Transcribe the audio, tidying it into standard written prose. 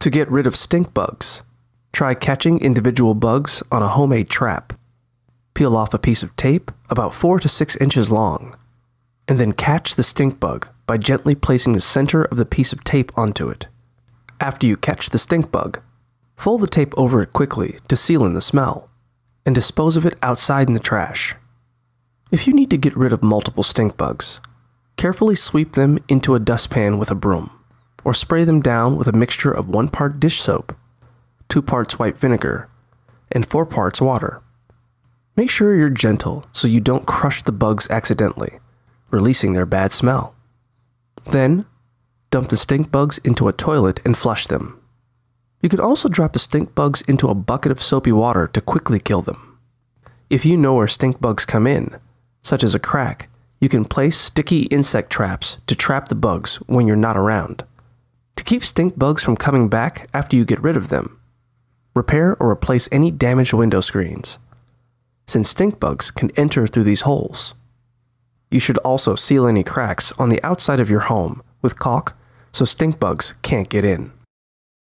To get rid of stink bugs, try catching individual bugs on a homemade trap. Peel off a piece of tape about 4 to 6 inches long, and then catch the stink bug by gently placing the center of the piece of tape onto it. After you catch the stink bug, fold the tape over it quickly to seal in the smell, and dispose of it outside in the trash. If you need to get rid of multiple stink bugs, carefully sweep them into a dustpan with a broom, or spray them down with a mixture of 1 part dish soap, 2 parts white vinegar, and 4 parts water. Make sure you're gentle so you don't crush the bugs accidentally, releasing their bad smell. Then, dump the stink bugs into a toilet and flush them. You can also drop the stink bugs into a bucket of soapy water to quickly kill them. If you know where stink bugs come in, such as a crack, you can place sticky insect traps to trap the bugs when you're not around. To keep stink bugs from coming back after you get rid of them, repair or replace any damaged window screens, since stink bugs can enter through these holes. You should also seal any cracks on the outside of your home with caulk so stink bugs can't get in.